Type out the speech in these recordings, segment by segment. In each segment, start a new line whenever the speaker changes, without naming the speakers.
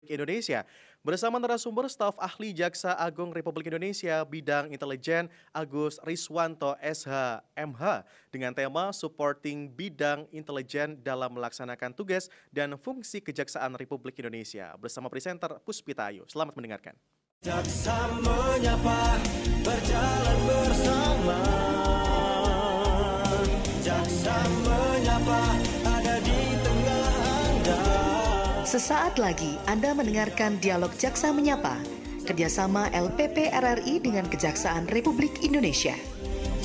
Indonesia bersama narasumber staf ahli Jaksa Agung Republik Indonesia bidang intelijen Agus Riswanto SH.MH dengan tema Supporting Bidang Intelijen dalam Melaksanakan Tugas dan Fungsi Kejaksaan Republik Indonesia bersama presenter Puspita Ayu. Selamat mendengarkan.
Jaksa menyapa berjalan bersama. Jaksa menyapa ada di tengah Anda.
Sesaat lagi Anda mendengarkan dialog Jaksa Menyapa, kerjasama LPP RRI dengan Kejaksaan Republik Indonesia.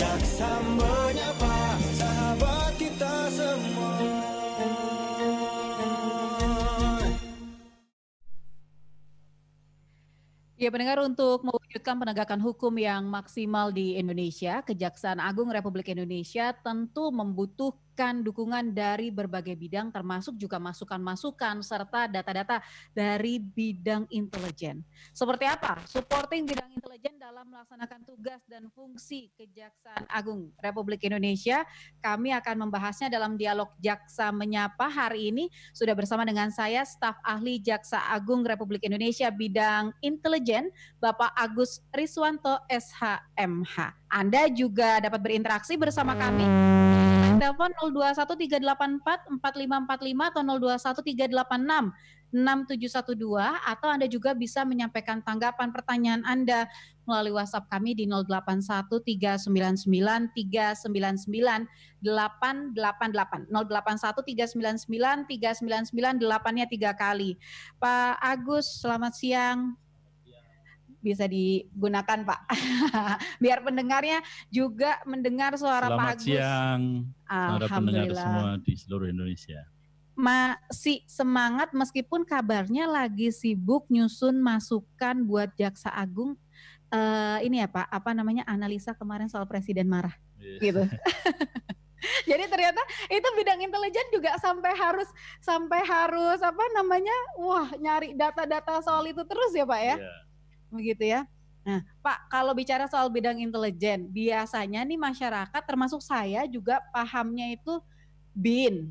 Jaksa menyapa sahabat kita semua.
Ya, pendengar, untuk mewujudkan penegakan hukum yang maksimal di Indonesia, Kejaksaan Agung Republik Indonesia tentu membutuhkan dukungan dari berbagai bidang, termasuk juga masukan-masukan serta data-data dari bidang intelijen. Seperti apa supporting bidang intelijen dalam melaksanakan tugas dan fungsi Kejaksaan Agung Republik Indonesia? Kami akan membahasnya dalam dialog Jaksa Menyapa hari ini. Sudah bersama dengan saya, staf ahli Jaksa Agung Republik Indonesia bidang intelijen, Bapak Agus Riswanto SH.MH. Anda juga dapat berinteraksi bersama kami. Telepon 0213844545 atau 0213866712, atau Anda juga bisa menyampaikan tanggapan pertanyaan Anda melalui WhatsApp kami di 081399399888 0813993998-nya 3 kali. Pak Agus, selamat siang. Bisa digunakan, Pak. Biar pendengarnya juga mendengar suara Pak Agus.
Selamat siang para pendengar semua di seluruh Indonesia.
Masih semangat meskipun kabarnya lagi sibuk nyusun masukan buat Jaksa Agung. Ini ya Pak, analisa kemarin soal Presiden marah, gitu. Jadi ternyata itu bidang intelijen juga sampai harus nyari data-data soal itu terus ya Pak ya. Yeah. Begitu ya. Nah, Pak, kalau bicara soal bidang intelijen, biasanya nih masyarakat termasuk saya juga pahamnya itu BIN,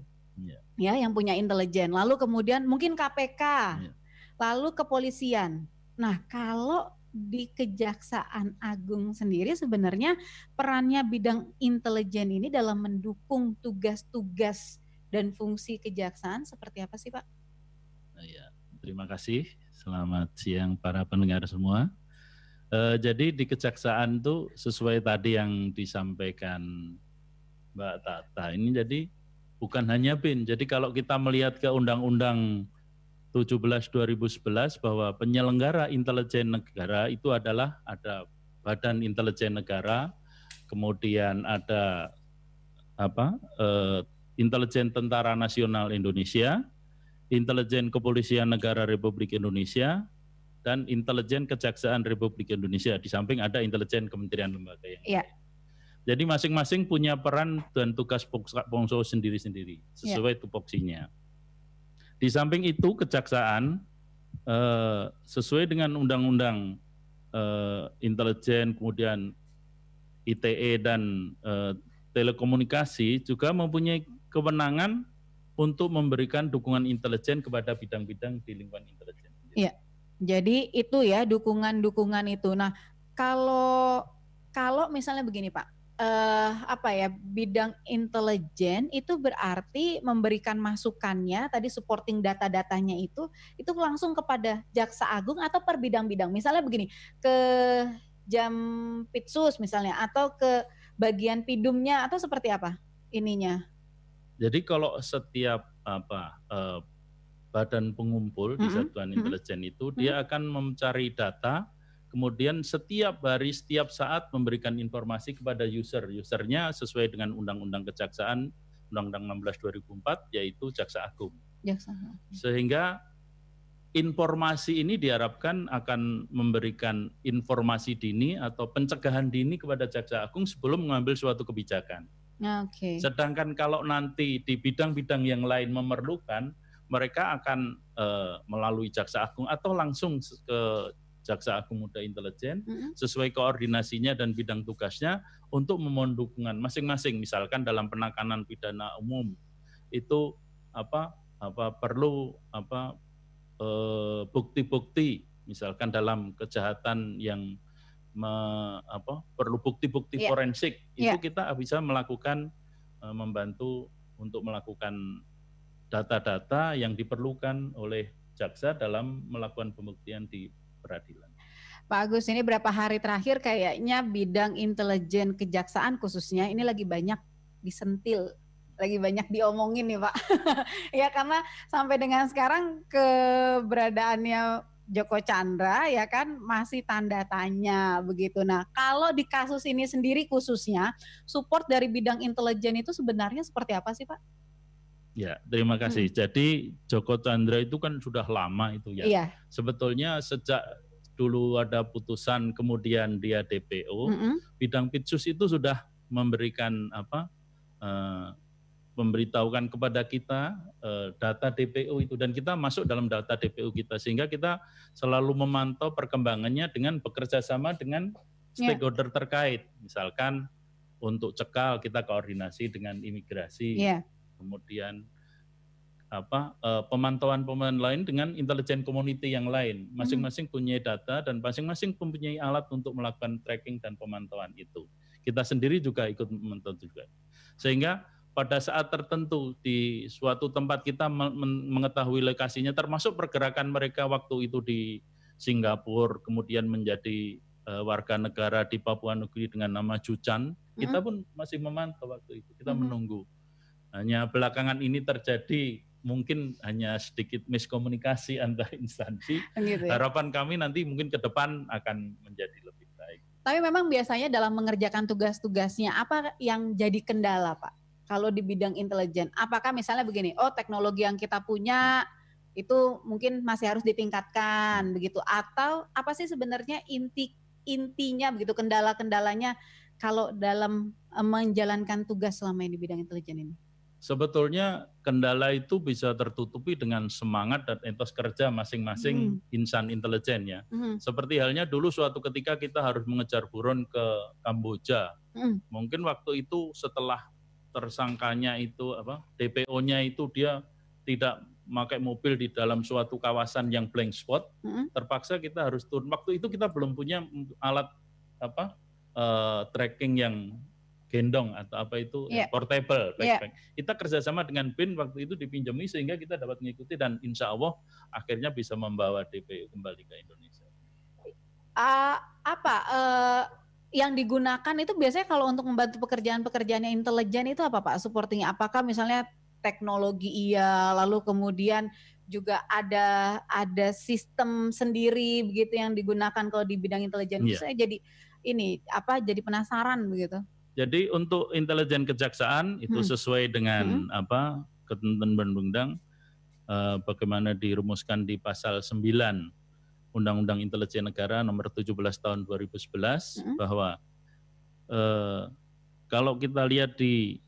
ya, yang punya intelijen. Lalu kemudian mungkin KPK, lalu kepolisian. Nah, kalau di Kejaksaan Agung sendiri sebenarnya perannya bidang intelijen ini dalam mendukung tugas-tugas dan fungsi kejaksaan seperti apa sih, Pak?
Ya, terima kasih. Selamat siang para pendengar semua. Jadi di Kejaksaan itu sesuai tadi yang disampaikan Mbak Tata, ini jadi bukan hanya BIN. Jadi kalau kita melihat ke Undang-Undang 17/2011 bahwa penyelenggara intelijen negara itu adalah ada Badan Intelijen Negara, kemudian ada Intelijen Tentara Nasional Indonesia, Intelijen Kepolisian Negara Republik Indonesia, dan Intelijen Kejaksaan Republik Indonesia. Di samping ada Intelijen Kementerian Lembaga yang lain. Jadi masing-masing punya peran dan tugas pokok sendiri-sendiri sesuai tupoksinya. Di samping itu Kejaksaan sesuai dengan Undang-Undang Intelijen, kemudian ITE dan Telekomunikasi juga mempunyai kewenangan untuk memberikan dukungan intelijen kepada bidang-bidang di lingkungan intelijen.
Iya, jadi itu ya dukungan itu. Nah, kalau misalnya begini Pak, bidang intelijen itu berarti memberikan masukannya, tadi supporting data-datanya itu langsung kepada Jaksa Agung atau per bidang-bidang. Misalnya begini, ke Jampitsus misalnya, atau ke bagian Pidumnya, atau seperti apa ininya?
Jadi kalau setiap badan pengumpul di satuan intelijen itu dia akan mencari data, kemudian setiap hari, setiap saat memberikan informasi kepada usernya sesuai dengan Undang-Undang Kejaksaan, Undang-Undang 16/2004, yaitu Jaksa Agung. Sehingga informasi ini diharapkan akan memberikan informasi dini atau pencegahan dini kepada Jaksa Agung sebelum mengambil suatu kebijakan. Sedangkan kalau nanti di bidang-bidang yang lain memerlukan, mereka akan melalui Jaksa Agung atau langsung ke Jaksa Agung Muda Intelijen sesuai koordinasinya dan bidang tugasnya untuk memohon dukungan masing-masing. Misalkan dalam penanganan pidana umum itu perlu bukti-bukti, misalkan dalam kejahatan yang perlu bukti-bukti forensik, itu kita bisa melakukan membantu untuk melakukan data-data yang diperlukan oleh jaksa dalam melakukan pembuktian di peradilan.
Pak Agus, ini berapa hari terakhir kayaknya bidang intelijen kejaksaan khususnya ini lagi banyak disentil, lagi banyak diomongin nih Pak. Ya karena sampai dengan sekarang keberadaannya Joko Chandra ya kan masih tanda tanya begitu. Nah kalau di kasus ini sendiri khususnya support dari bidang intelijen itu sebenarnya seperti apa sih Pak?
Ya terima kasih. Jadi Joko Chandra itu kan sudah lama itu ya.
Iya.
Sebetulnya sejak dulu ada putusan kemudian dia DPO, bidang Pitsus itu sudah memberikan memberitahukan kepada kita data DPO itu, dan kita masuk dalam data DPO kita, sehingga kita selalu memantau perkembangannya dengan bekerja sama dengan stakeholder terkait. Misalkan untuk cekal kita koordinasi dengan imigrasi, kemudian pemantauan lain dengan intelijen community yang lain. Masing-masing punya data dan masing-masing mempunyai alat untuk melakukan tracking dan pemantauan itu. Kita sendiri juga ikut memantau juga. Sehingga pada saat tertentu di suatu tempat kita mengetahui lokasinya, termasuk pergerakan mereka waktu itu di Singapura, kemudian menjadi warga negara di Papua Nugini dengan nama Juchan, kita pun masih memantau waktu itu, kita menunggu. Hanya belakangan ini terjadi mungkin hanya sedikit miskomunikasi antar instansi. Gitu ya? Harapan kami nanti mungkin ke depan akan menjadi lebih baik.
Tapi memang biasanya dalam mengerjakan tugas-tugasnya apa yang jadi kendala Pak? Kalau di bidang intelijen, apakah misalnya begini, teknologi yang kita punya itu mungkin masih harus ditingkatkan begitu, atau apa sih sebenarnya intinya begitu, kendala-kendalanya kalau dalam menjalankan tugas selama ini di bidang intelijen ini?
Sebetulnya kendala itu bisa tertutupi dengan semangat dan etos kerja masing-masing insan intelijen ya. Seperti halnya dulu suatu ketika kita harus mengejar buron ke Kamboja. Mungkin waktu itu setelah tersangkanya itu DPO-nya itu dia tidak memakai mobil di dalam suatu kawasan yang blank spot, terpaksa kita harus turun. Waktu itu kita belum punya alat tracking yang gendong atau portable backpack. Kita kerjasama dengan BIN waktu itu dipinjami sehingga kita dapat mengikuti, dan insya Allah akhirnya bisa membawa DPO kembali ke Indonesia.
Yang digunakan itu biasanya kalau untuk membantu pekerjaan-pekerjaannya intelijen itu apa Pak? Supportingnya apakah misalnya teknologi lalu kemudian juga ada sistem sendiri begitu yang digunakan kalau di bidang intelijen. Saya jadi jadi penasaran begitu.
Jadi untuk intelijen kejaksaan itu sesuai dengan ketentuan undang-undang bagaimana dirumuskan di pasal 9 Undang-Undang Intelijen Negara nomor 17 tahun 2011 bahwa kalau kita lihat di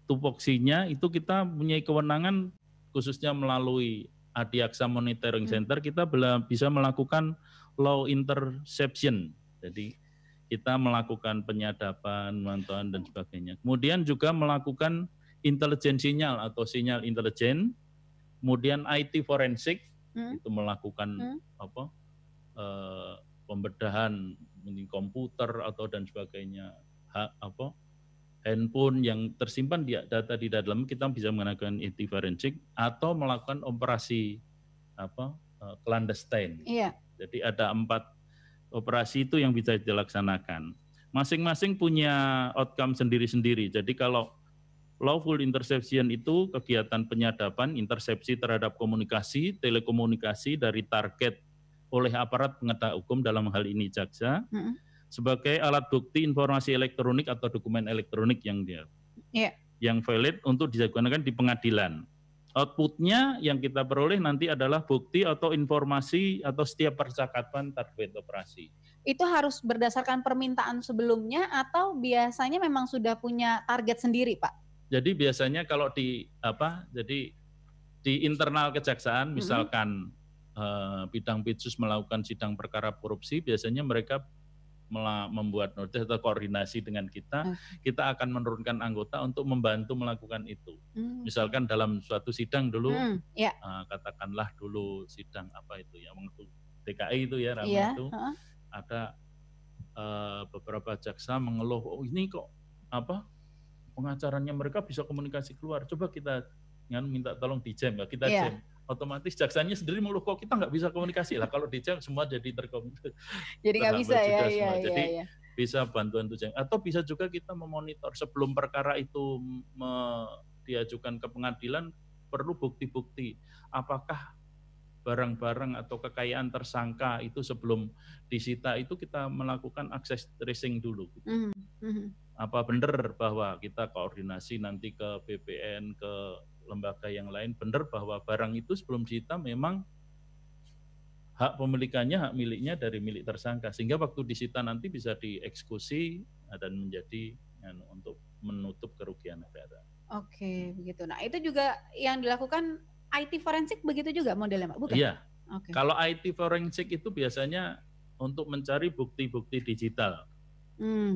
tupoksinya itu kita punya kewenangan khususnya melalui Adiaksa Monitoring Center, kita bisa melakukan law interception. Jadi kita melakukan penyadapan, pemantauan dan sebagainya. Kemudian juga melakukan intelijen sinyal atau sinyal intelijen, kemudian IT forensik, itu melakukan pembedahan komputer atau dan sebagainya, handphone yang tersimpan data di dalam, kita bisa menggunakan IT forensik atau melakukan operasi clandestine. Jadi ada 4 operasi itu yang bisa dilaksanakan. Masing-masing punya outcome sendiri-sendiri. Jadi kalau lawful interception itu kegiatan penyadapan, intersepsi terhadap komunikasi, telekomunikasi dari target oleh aparat penegak hukum, dalam hal ini jaksa, sebagai alat bukti informasi elektronik atau dokumen elektronik yang valid untuk digunakan di pengadilan. Outputnya yang kita peroleh nanti adalah bukti atau informasi atau setiap percakapan target operasi.
Itu harus berdasarkan permintaan sebelumnya atau biasanya memang sudah punya target sendiri, Pak?
Jadi biasanya kalau di internal kejaksaan, misalkan bidang Pitsus melakukan sidang perkara korupsi, biasanya mereka membuat notice atau koordinasi dengan kita, kita akan menurunkan anggota untuk membantu melakukan itu. Misalkan dalam suatu sidang dulu, katakanlah dulu sidang apa itu ya, waktu DKI itu ya, ramai itu, ada beberapa jaksa mengeluh, oh ini kok apa pengacaranya mereka bisa komunikasi keluar, coba kita minta tolong di jam ya, kita jam. Otomatis jaksanya sendiri mengeluh kok kita nggak bisa komunikasi lah, kalau di jam semua jadi
jadi nggak bisa ya,
jadi bisa bantuan tuh, atau bisa juga kita memonitor sebelum perkara itu diajukan ke pengadilan, perlu bukti-bukti apakah barang-barang atau kekayaan tersangka itu sebelum disita itu kita melakukan access tracing dulu. Apa benar bahwa kita koordinasi nanti ke BPN, ke lembaga yang lain, benar bahwa barang itu sebelum disita memang hak pemilikannya, hak miliknya dari milik tersangka, sehingga waktu disita nanti bisa dieksekusi dan menjadi untuk menutup kerugian negara.
Oke, begitu. Nah, itu juga yang dilakukan IT forensik begitu juga modelnya, Pak? Bukan?
Iya. Kalau IT forensik itu biasanya untuk mencari bukti-bukti digital.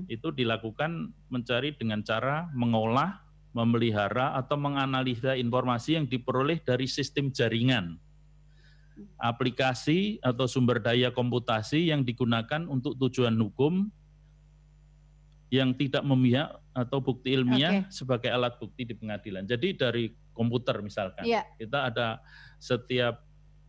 Itu dilakukan mencari dengan cara mengolah, memelihara atau menganalisa informasi yang diperoleh dari sistem jaringan, aplikasi atau sumber daya komputasi yang digunakan untuk tujuan hukum yang tidak memihak atau bukti ilmiah sebagai alat bukti di pengadilan. Jadi dari komputer misalkan, kita ada setiap,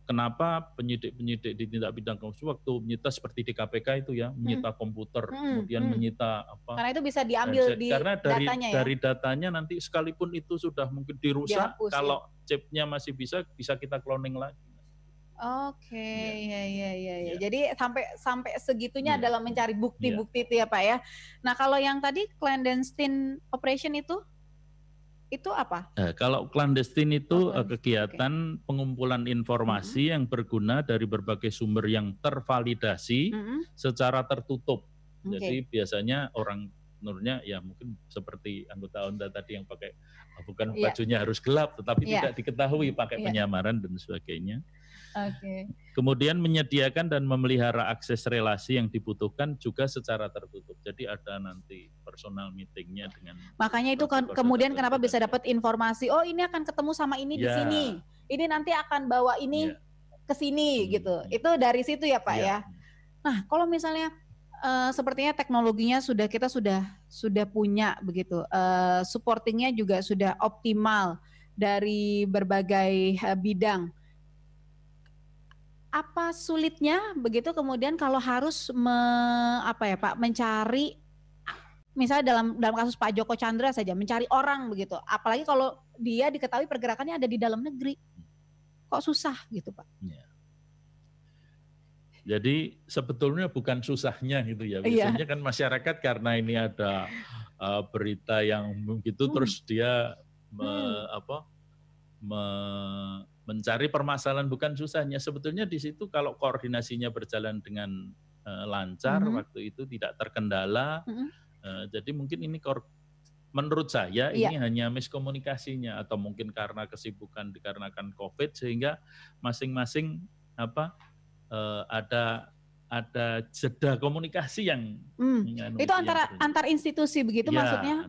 kenapa penyidik-penyidik di tindak pidana korupsi waktu menyita seperti di KPK itu ya, menyita komputer, kemudian menyita apa?
Karena itu bisa diambil di
karena
datanya ya.
Dari datanya nanti sekalipun itu sudah mungkin dirusak, dihapus, kalau chipnya masih bisa kita cloning lagi.
Ya. Jadi sampai segitunya dalam mencari bukti-bukti itu ya Pak ya. Nah kalau yang tadi clandestine operation itu apa?
Kalau clandestine itu kegiatan pengumpulan informasi yang berguna dari berbagai sumber yang tervalidasi secara tertutup. Jadi biasanya orang menurutnya ya mungkin seperti anggota ONDA tadi yang pakai bukan bajunya harus gelap, tetapi tidak diketahui pakai penyamaran dan sebagainya. Kemudian menyediakan dan memelihara akses relasi yang dibutuhkan juga secara tertutup. Jadi ada nanti personal meetingnya dengan.
Makanya itu kemudian kenapa bisa dapat informasi, oh ini akan ketemu sama ini di sini, ini nanti akan bawa ini ke sini gitu. Itu dari situ ya Pak ya. Nah kalau misalnya sepertinya teknologinya kita sudah punya begitu, supportingnya juga sudah optimal dari berbagai bidang. Apa sulitnya begitu kemudian kalau harus mencari, misalnya dalam kasus Pak Joko Chandra saja, mencari orang begitu, apalagi kalau dia diketahui pergerakannya ada di dalam negeri, kok susah gitu Pak?
Jadi sebetulnya bukan susahnya gitu ya, biasanya kan masyarakat karena ini ada berita yang begitu terus dia mencari permasalahan, bukan susahnya. Sebetulnya di situ kalau koordinasinya berjalan dengan lancar, waktu itu tidak terkendala. Jadi mungkin ini menurut saya ini hanya miskomunikasinya, atau mungkin karena kesibukan dikarenakan COVID sehingga masing-masing ada jeda komunikasi yang
itu antar institusi begitu maksudnya.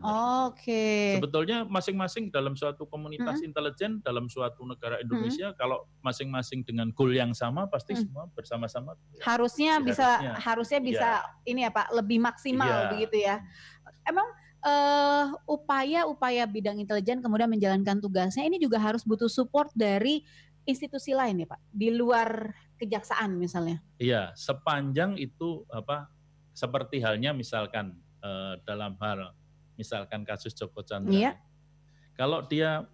Sebetulnya
masing-masing dalam suatu komunitas intelijen dalam suatu negara Indonesia, kalau masing-masing dengan goal yang sama pasti semua bersama-sama
harusnya bisa ini ya Pak, lebih maksimal begitu ya. Emang upaya bidang intelijen kemudian menjalankan tugasnya ini juga harus butuh support dari institusi lain ya Pak, di luar kejaksaan misalnya.
Iya, sepanjang itu seperti halnya misalkan dalam hal misalkan kasus Joko Chandra. Kalau dia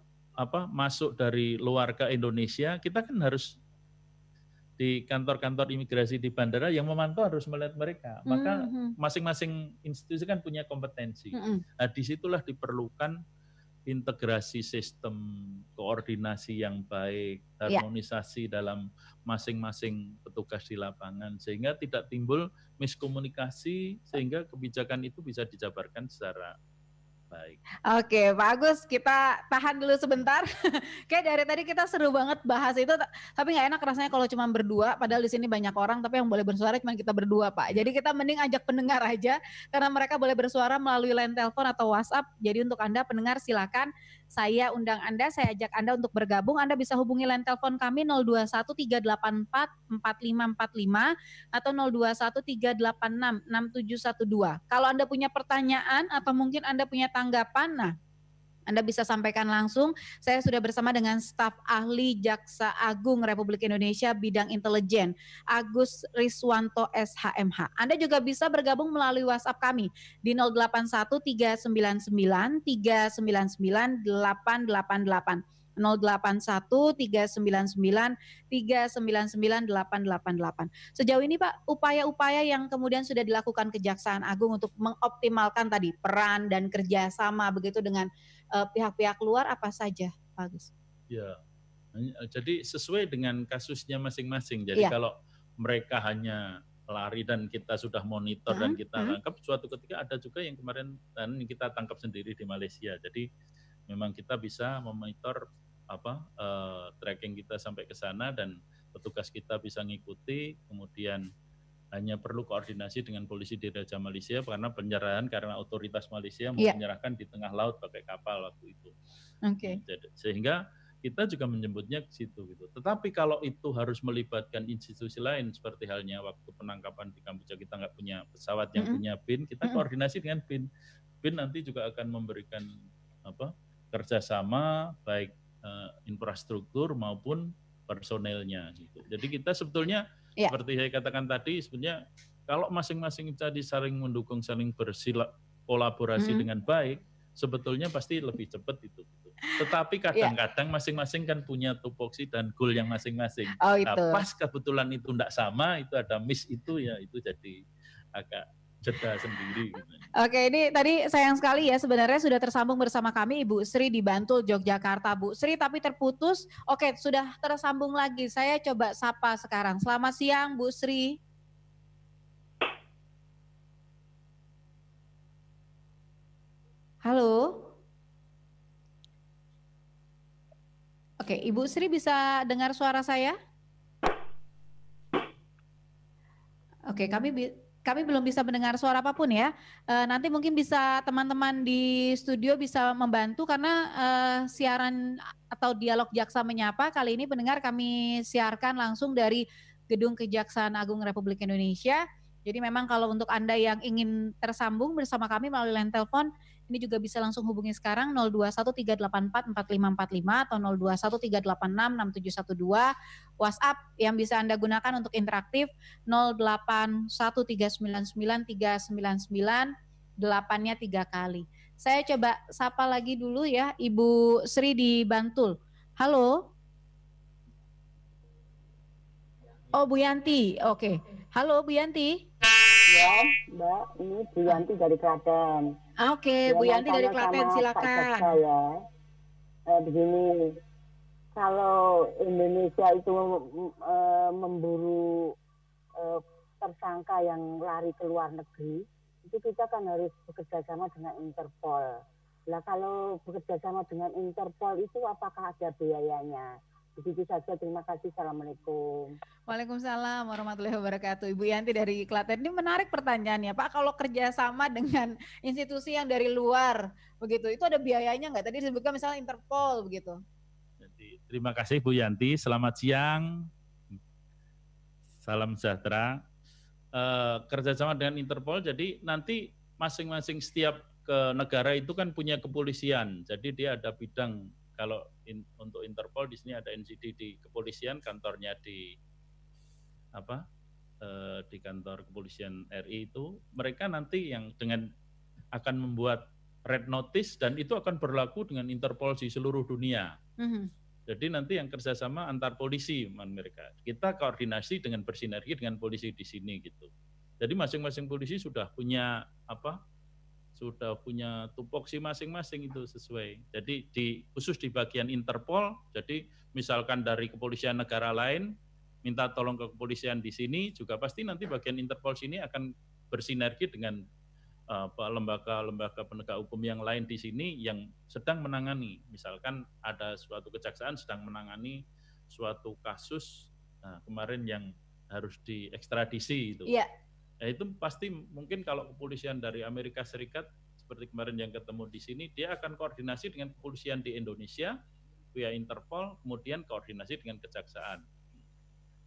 masuk dari luar ke Indonesia, kita kan harus di kantor-kantor imigrasi di bandara yang memantau harus melihat mereka. Maka masing-masing institusi kan punya kompetensi. Nah, disitulah diperlukan integrasi sistem, koordinasi yang baik, harmonisasi dalam masing-masing petugas di lapangan, sehingga tidak timbul miskomunikasi, sehingga kebijakan itu bisa dijabarkan secara Baik.
Oke, Pak Agus, kita tahan dulu sebentar. Kayak dari tadi kita seru banget bahas itu, tapi nggak enak rasanya kalau cuma berdua. Padahal di sini banyak orang, tapi yang boleh bersuara cuma kita berdua, Pak. Jadi kita mending ajak pendengar aja, karena mereka boleh bersuara melalui line telepon atau WhatsApp. Jadi untuk Anda pendengar silakan, saya undang Anda, saya ajak Anda untuk bergabung. Anda bisa hubungi line telepon kami 0213844545 atau 0213866712. Kalau Anda punya pertanyaan atau mungkin Anda punya tanggapan, nah Anda bisa sampaikan langsung. Saya sudah bersama dengan staf ahli Jaksa Agung Republik Indonesia bidang intelijen, Agus Riswanto SHMH. Anda juga bisa bergabung melalui WhatsApp kami di 081399399888. 081399399888. Sejauh ini Pak, upaya-upaya yang kemudian sudah dilakukan Kejaksaan Agung untuk mengoptimalkan tadi peran dan kerjasama begitu dengan pihak-pihak luar apa saja, Pak Agus?
Ya, jadi sesuai dengan kasusnya masing-masing. Jadi kalau mereka hanya lari dan kita sudah monitor dan kita tangkap, suatu ketika ada juga yang kemarin dan kita tangkap sendiri di Malaysia. Jadi memang kita bisa memonitor tracking kita sampai ke sana dan petugas kita bisa ngikuti, kemudian hanya perlu koordinasi dengan polisi di Raja Malaysia karena penyerahan karena otoritas Malaysia mau menyerahkan di tengah laut pakai kapal waktu itu. Sehingga kita juga menyebutnya ke situ gitu. Tetapi kalau itu harus melibatkan institusi lain seperti halnya waktu penangkapan di Kamboja kita nggak punya pesawat yang punya BIN, kita koordinasi dengan BIN. BIN nanti juga akan memberikan kerjasama baik infrastruktur maupun personelnya gitu. Jadi kita sebetulnya seperti saya katakan tadi, sebenarnya kalau masing-masing tadi saling mendukung, saling berkolaborasi dengan baik, sebetulnya pasti lebih cepat itu. Gitu. Tetapi kadang-kadang masing-masing kan punya tupoksi dan goal yang masing-masing. Nah, pas kebetulan itu tidak sama, itu ada miss itu ya itu jadi agak jeda sendiri. Gitu.
Oke, ini tadi sayang sekali ya sebenarnya sudah tersambung bersama kami Ibu Sri di Bantul, Yogyakarta. Bu Sri tapi terputus. Oke, sudah tersambung lagi. Saya coba sapa sekarang. Selamat siang Bu Sri. Halo. Oke, Ibu Sri bisa dengar suara saya? Oke, kami belum bisa mendengar suara apapun ya. Nanti mungkin bisa teman-teman di studio bisa membantu karena siaran atau dialog Jaksa Menyapa kali ini pendengar kami siarkan langsung dari Gedung Kejaksaan Agung Republik Indonesia. Jadi memang kalau untuk Anda yang ingin tersambung bersama kami melalui line telepon, ini juga bisa langsung hubungi sekarang 0213844545 atau 0213866712. WhatsApp yang bisa Anda gunakan untuk interaktif 0813993999 8-nya 3 kali. Saya coba sapa lagi dulu ya Ibu Sri di Bantul. Halo. Oh Bu Yanti, oke. Halo Bu Yanti.
Ya, Mbak, ini Bu Yanti dari Klaten.
Oke, Bu Yanti dari Klaten, silakan.
Begini, kalau Indonesia itu memburu tersangka yang lari ke luar negeri, itu kita kan harus bekerja sama dengan Interpol. Nah, kalau bekerja sama dengan Interpol itu apakah ada biayanya? Begitu saja, terima kasih. Assalamualaikum.
Waalaikumsalam warahmatullahi wabarakatuh. Ibu Yanti dari Klaten. Ini menarik pertanyaannya, Pak. Kalau kerjasama dengan institusi yang dari luar, begitu, itu ada biayanya nggak? Tadi disebutkan misalnya Interpol, begitu.
Jadi, terima kasih Bu Yanti. Selamat siang. Salam sejahtera. Kerjasama dengan Interpol, jadi nanti masing-masing setiap negara itu kan punya kepolisian. Jadi dia ada bidang. Kalau untuk Interpol di sini ada NCD di kepolisian, kantornya di di kantor kepolisian RI itu, mereka nanti yang dengan akan membuat red notice dan itu akan berlaku dengan Interpol di seluruh dunia. Jadi nanti yang kerjasama antar polisi mereka. Kita koordinasi dengan bersinergi dengan polisi di sini gitu. Jadi masing-masing polisi sudah punya sudah punya tupoksi masing-masing itu sesuai. Jadi khusus di bagian Interpol, jadi misalkan dari kepolisian negara lain minta tolong ke kepolisian di sini juga pasti nanti bagian Interpol sini akan bersinergi dengan lembaga-lembaga penegak hukum yang lain di sini yang sedang menangani. Misalkan ada suatu kejaksaan sedang menangani suatu kasus kemarin yang harus diekstradisi itu.
Iya.
Nah, itu pasti mungkin kalau kepolisian dari Amerika Serikat seperti kemarin yang ketemu di sini, dia akan koordinasi dengan kepolisian di Indonesia via Interpol, kemudian koordinasi dengan kejaksaan.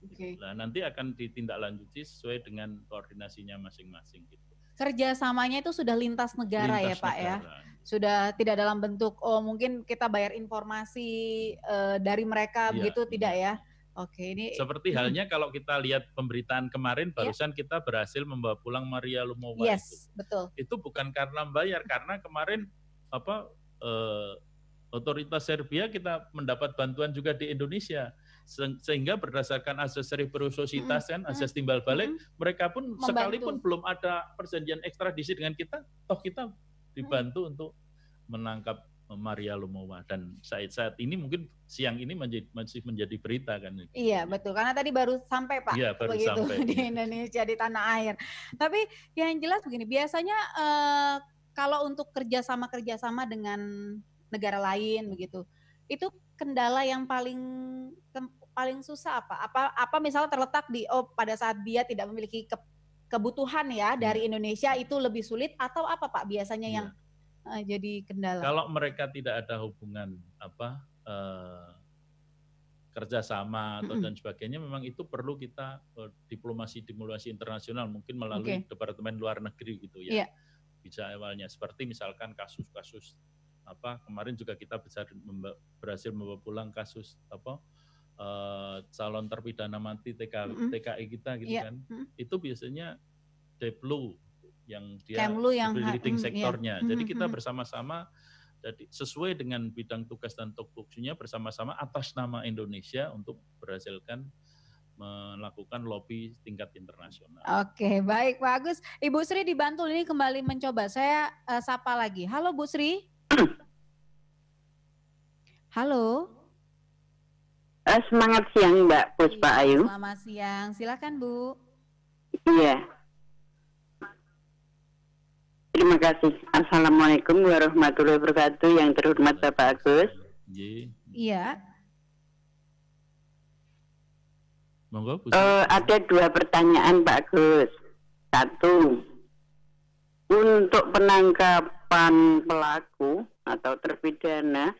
Oke.
Nah, nanti akan ditindaklanjuti sesuai dengan koordinasinya masing-masing gitu.
Kerjasamanya itu sudah lintas negara ya Pak ya? Sudah tidak dalam bentuk mungkin kita bayar informasi dari mereka begitu, tidak ya? Oke, ini
seperti halnya kalau kita lihat pemberitaan kemarin barusan kita berhasil membawa pulang Maria Lumowa.
Yes, betul.
Itu bukan karena bayar, karena kemarin otoritas Serbia kita mendapat bantuan juga di Indonesia, sehingga berdasarkan asas reciprositas kan, asas timbal balik, mereka pun
Membantu.
sekalipun belum ada perjanjian ekstradisi dengan kita, toh kita dibantu untuk menangkap Maria Lumowa, dan saat ini mungkin siang ini masih menjadi berita kan.
Iya betul, karena tadi baru sampai Pak,
iya, baru
begitu
sampai
di Indonesia, di tanah air. Tapi yang jelas begini, biasanya kalau untuk kerjasama dengan negara lain begitu, itu kendala yang paling susah apa? Apa misalnya terletak di pada saat dia tidak memiliki kebutuhan ya dari Indonesia itu lebih sulit, atau apa Pak biasanya yang jadi kendala?
Kalau mereka tidak ada hubungan kerjasama atau dan sebagainya, memang itu perlu kita diplomasi internasional, mungkin melalui Departemen Luar Negeri gitu ya. Bisa awalnya seperti misalkan kasus-kasus kemarin juga kita berhasil membawa pulang kasus calon terpidana mati TKI kita gitu kan. Itu biasanya Deplu yang dia leading sektornya. Jadi kita bersama-sama, jadi sesuai dengan bidang tugas dan tupoksinya bersama-sama atas nama Indonesia untuk berhasilkan melakukan lobby tingkat internasional.
Oke, baik Pak Agus. Ibu Sri di Bantul ini kembali mencoba. Saya sapa lagi. Halo Bu Sri. Halo.
Semangat siang Mbak Puspa Ayu.
Selamat siang. Silakan Bu.
Iya. Terima kasih. Assalamualaikum warahmatullahi wabarakatuh. Yang terhormat Bapak Agus.
Iya.
Monggo,
ada 2 pertanyaan Pak Agus. 1, untuk penangkapan pelaku atau terpidana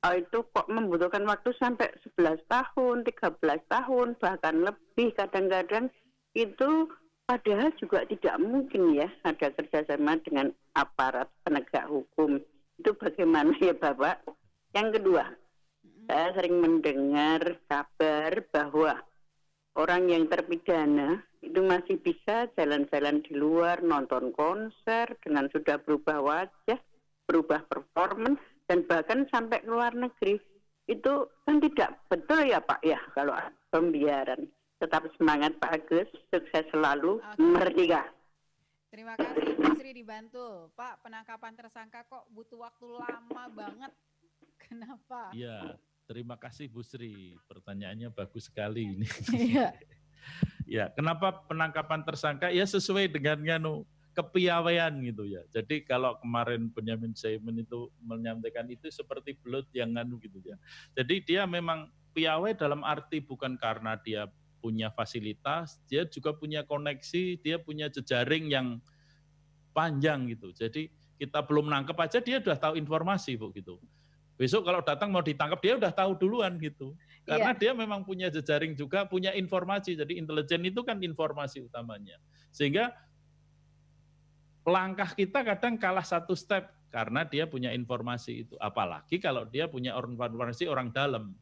itu kok membutuhkan waktu sampai 11 tahun, 13 tahun, bahkan lebih kadang-kadang itu. Padahal juga tidak mungkin ya ada kerjasama dengan aparat penegak hukum. Itu bagaimana ya Bapak? Yang kedua, saya sering mendengar kabar bahwa orang yang terpidana itu masih bisa jalan-jalan di luar, nonton konser dengan sudah berubah wajah, berubah performance, dan bahkan sampai ke luar negeri. Itu kan tidak betul ya Pak ya kalau pembiaran. Tetap semangat Pak Agus, sukses selalu, merdeka.
Terima kasih Bu Sri dibantu. Pak, penangkapan tersangka kok butuh waktu lama banget. Kenapa?
Iya, terima kasih Bu Sri. Pertanyaannya bagus sekali ini.
Iya.
Ya, kenapa penangkapan tersangka? Ya sesuai dengan kepiawaian gitu ya. Jadi kalau kemarin Benyamin Saiman itu menyampaikan itu seperti belut yang gitu ya. Jadi dia memang piawai dalam arti bukan karena dia punya fasilitas, dia juga punya koneksi, dia punya jejaring yang panjang gitu. Jadi kita belum nangkep aja dia udah tahu informasi Bu gitu. Besok kalau datang mau ditangkap dia udah tahu duluan gitu. Karena dia memang punya jejaring juga, punya informasi. Jadi intelijen itu kan informasi utamanya. Sehingga langkah kita kadang kalah 1 step karena dia punya informasi itu. Apalagi kalau dia punya informasi orang dalam.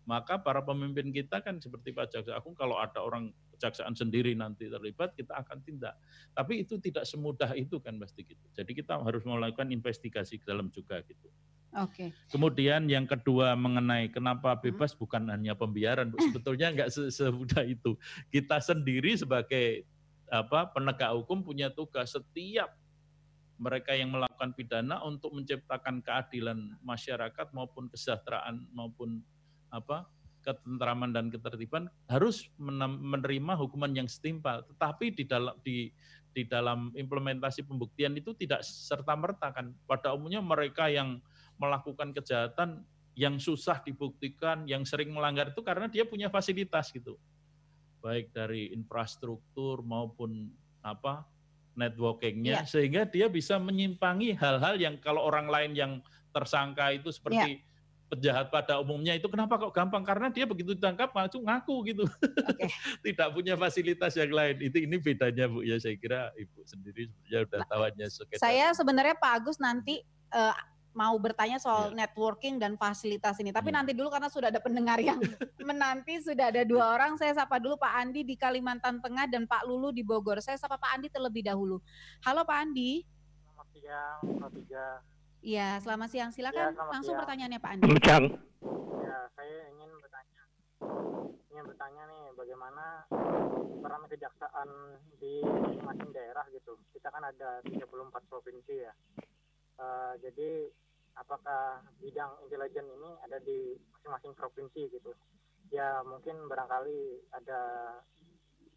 Maka para pemimpin kita kan seperti Pak Jaksa Agung, kalau ada orang kejaksaan sendiri nanti terlibat, kita akan tindak. Tapi itu tidak semudah itu kan pasti gitu. Jadi kita harus melakukan investigasi ke dalam juga gitu.
Oke.
Kemudian yang kedua mengenai kenapa bebas bukan hanya pembiaran, sebetulnya nggak semudah itu. Kita sendiri sebagai penegak hukum punya tugas setiap mereka yang melakukan pidana untuk menciptakan keadilan masyarakat maupun kesejahteraan maupun ketentraman dan ketertiban harus menerima hukuman yang setimpal. Tetapi di di dalam implementasi pembuktian itu tidak serta-merta kan. Pada umumnya mereka yang melakukan kejahatan yang susah dibuktikan, yang sering melanggar itu karena dia punya fasilitas gitu. Baik dari infrastruktur maupun networking-nya, sehingga dia bisa menyimpangi hal-hal yang kalau orang lain yang tersangka itu seperti penjahat pada umumnya itu kenapa kok gampang? Karena dia begitu ditangkap langsung ngaku gitu. Tidak punya fasilitas yang lain. Ini bedanya Bu ya, saya kira Ibu sendiri sebenarnya udah tahunya sekitar.
Saya sebenarnya Pak Agus nanti mau bertanya soal networking dan fasilitas ini. Tapi nanti dulu karena sudah ada pendengar yang menanti, sudah ada 2 orang. Saya sapa dulu Pak Andi di Kalimantan Tengah dan Pak Lulu di Bogor. Saya sapa Pak Andi terlebih dahulu. Halo Pak Andi.
Selamat siang, Pak Tiga.
Iya, selamat siang. Silakan langsung
siang.
pertanyaannya Pak Andi.
Ya, saya ingin bertanya nih, bagaimana peran kejaksaan di masing-masing daerah gitu. Kita kan ada 34 provinsi ya. Jadi apakah bidang intelijen ini ada di masing-masing provinsi gitu? Ya mungkin barangkali ada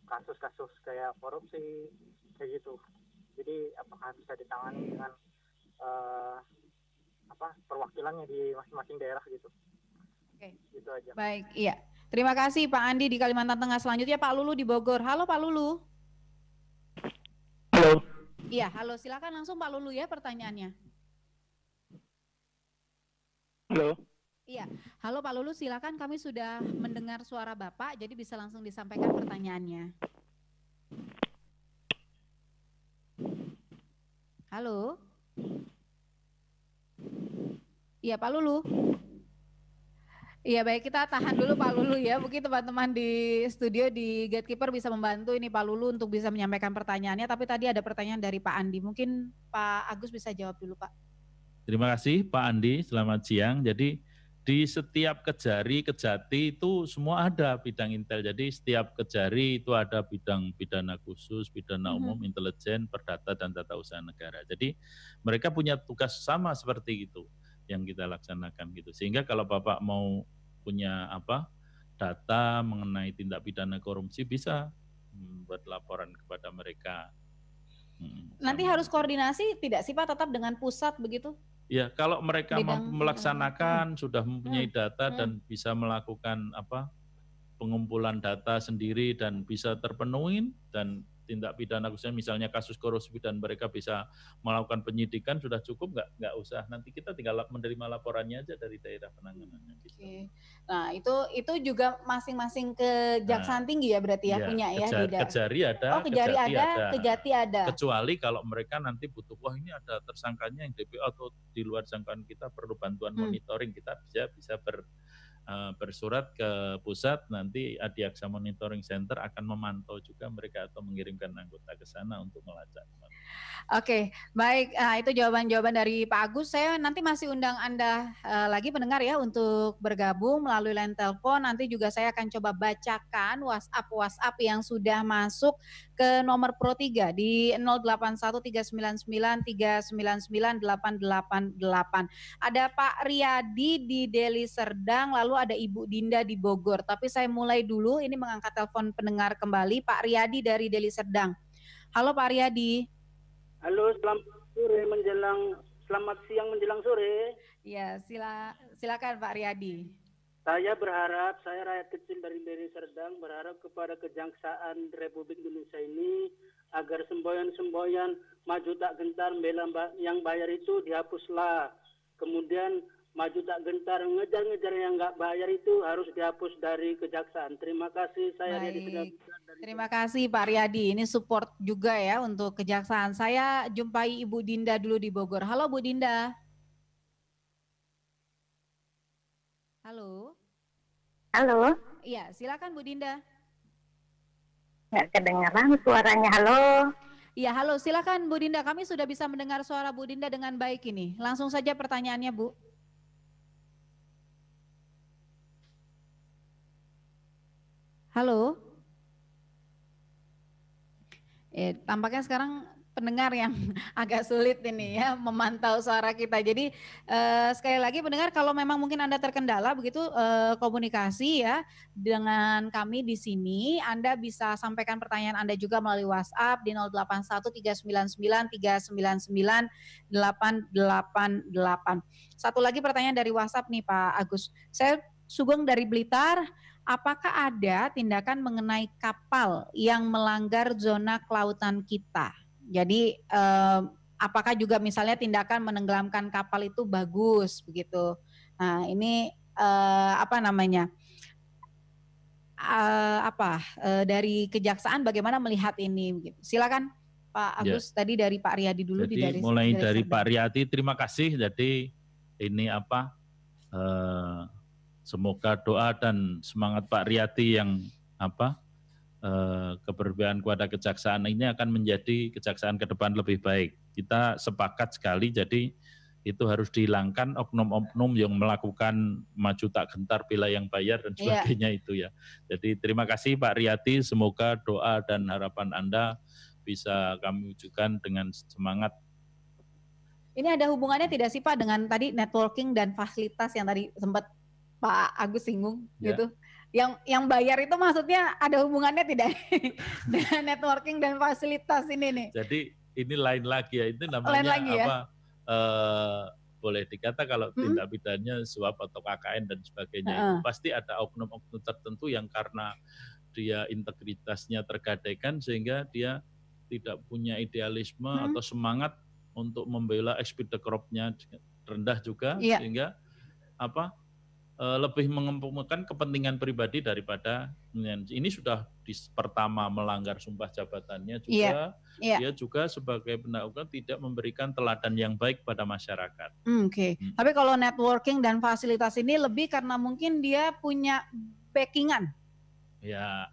kasus-kasus kayak korupsi kayak gitu. Jadi apakah bisa ditangani dengan perwakilannya di masing-masing daerah gitu?
Oke.
Gitu aja.
Baik, iya. Terima kasih Pak Andi di Kalimantan Tengah. Selanjutnya Pak Lulu di Bogor. Halo Pak Lulu.
Halo.
Iya, halo. Silakan langsung Pak Lulu ya pertanyaannya.
Halo.
Iya, halo Pak Lulu. Silakan, kami sudah mendengar suara Bapak, jadi bisa langsung disampaikan pertanyaannya. Halo. Iya Pak Lulu. Iya baik, kita tahan dulu Pak Lulu ya. Mungkin teman-teman di studio di Gatekeeper bisa membantu ini Pak Lulu untuk bisa menyampaikan pertanyaannya. Tapi tadi ada pertanyaan dari Pak Andi. Mungkin Pak Agus bisa jawab dulu Pak.
Terima kasih Pak Andi, selamat siang. Jadi di setiap Kejari, Kejati itu semua ada bidang intel. Jadi setiap Kejari itu ada bidang pidana khusus, pidana umum, intelijen, perdata, dan tata usaha negara. Jadi mereka punya tugas sama seperti itu yang kita laksanakan gitu. Sehingga kalau Bapak mau punya data mengenai tindak pidana korupsi bisa buat laporan kepada mereka.
Nanti harus koordinasi tidak sih Pak tetap dengan pusat begitu?
Ya, kalau mereka melaksanakan sudah mempunyai data dan bisa melakukan pengumpulan data sendiri dan bisa terpenuhi dan tindak pidana khususnya misalnya kasus korupsi dan mereka bisa melakukan penyidikan sudah cukup, nggak usah nanti kita tinggal menerima laporannya aja dari daerah penanganannya.
Oke. Nah itu juga masing-masing kejaksaan tinggi ya berarti ya punya ya.
Kejari ada,
Kejari ada, Kejati ada.
Kecuali kalau mereka nanti butuh, wah ini ada tersangkanya yang DPO atau di luar jangkauan kita perlu bantuan monitoring, kita bisa bersurat ke pusat, nanti Adiaksa Monitoring Center akan memantau juga mereka atau mengirimkan anggota ke sana untuk melacak.
Oke, baik. Itu jawaban-jawaban dari Pak Agus. Saya nanti masih undang Anda lagi pendengar ya untuk bergabung melalui line telepon. Nanti juga saya akan coba bacakan WhatsApp yang sudah masuk ke nomor Pro 3 di 081399399888. Ada Pak Riyadi di Deli Serdang, lalu ada Ibu Dinda di Bogor. Tapi saya mulai dulu ini mengangkat telepon pendengar kembali Pak Riyadi dari Deli Serdang. Halo Pak Riyadi.
Halo, selamat siang menjelang sore.
Ya, silakan Pak Riyadi.
Saya rakyat kecil dari Deli Serdang berharap kepada Kejaksaan Republik Indonesia ini agar semboyan-semboyan maju tak gentar bela yang bayar itu dihapuslah. Kemudian maju tak gentar ngejar-ngejar yang nggak bayar itu harus dihapus dari Kejaksaan. Terima kasih. Saya Riyadi.
Terima kasih Pak Riyadi. Ini support juga ya untuk Kejaksaan. Saya jumpai Ibu Dinda dulu di Bogor. Halo Bu Dinda. Halo.
Halo.
Iya, silakan Bu Dinda.
Nggak kedengaran suaranya. Halo.
Iya, halo. Silakan Bu Dinda. Kami sudah bisa mendengar suara Bu Dinda dengan baik ini. Langsung saja pertanyaannya, Bu. Halo. Tampaknya sekarang pendengar yang agak sulit ini ya memantau suara kita. Jadi sekali lagi pendengar, kalau memang mungkin Anda terkendala begitu komunikasi ya dengan kami di sini, Anda bisa sampaikan pertanyaan Anda juga melalui WhatsApp di 081399399888. Satu lagi pertanyaan dari WhatsApp nih Pak Agus. Saya Sugeng dari Blitar. Apakah ada tindakan mengenai kapal yang melanggar zona kelautan kita? Jadi apakah juga misalnya tindakan menenggelamkan kapal itu bagus begitu? Nah ini dari kejaksaan bagaimana melihat ini? Begitu. Silakan Pak Agus. Ya. Tadi dari Pak Riyadi dulu.
Jadi mulai dari Pak Riyadi, terima kasih. Jadi ini semoga doa dan semangat Pak Riyadi yang keberpihakan kepada kejaksaan ini akan menjadi kejaksaan ke depan lebih baik. Kita sepakat sekali, jadi itu harus dihilangkan oknum-oknum yang melakukan maju tak gentar bila yang bayar dan sebagainya itu ya. Jadi terima kasih Pak Riyadi, semoga doa dan harapan Anda bisa kami wujudkan dengan semangat.
Ini ada hubungannya tidak sih Pak dengan tadi networking dan fasilitas yang tadi sempat Pak Agus singgung gitu? Yang bayar itu maksudnya ada hubungannya tidak dengan networking dan fasilitas ini nih?
Jadi ini lain lagi ya, itu namanya boleh dikata kalau tindak pidananya suap atau KKN dan sebagainya itu pasti ada oknum-oknum tertentu yang karena dia integritasnya tergadaikan sehingga dia tidak punya idealisme atau semangat untuk membela expedite corp-nya rendah juga sehingga lebih mengemukakan kepentingan pribadi daripada ini sudah pertama melanggar sumpah jabatannya juga dia juga sebagai penegak tidak memberikan teladan yang baik pada masyarakat.
Oke. Tapi kalau networking dan fasilitas ini lebih karena mungkin dia punya backingan.
Ya.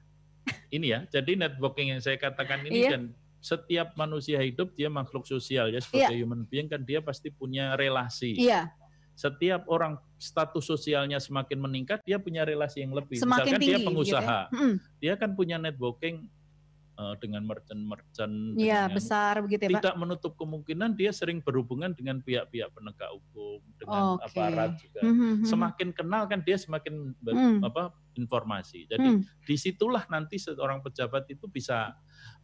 Ini ya. Jadi networking yang saya katakan ini dan setiap manusia hidup dia makhluk sosial ya sebagai human being kan dia pasti punya relasi.
Iya.
Setiap orang status sosialnya semakin meningkat, dia punya relasi yang lebih.
Semakin
misalkan
tinggi,
dia pengusaha,
gitu ya?
Dia kan punya networking dengan merchant-merchant.
Besar begitu ya Pak?
Tidak menutup kemungkinan dia sering berhubungan dengan pihak-pihak penegak hukum, dengan aparat juga. Semakin kenal kan dia semakin informasi. Jadi disitulah nanti seorang pejabat itu bisa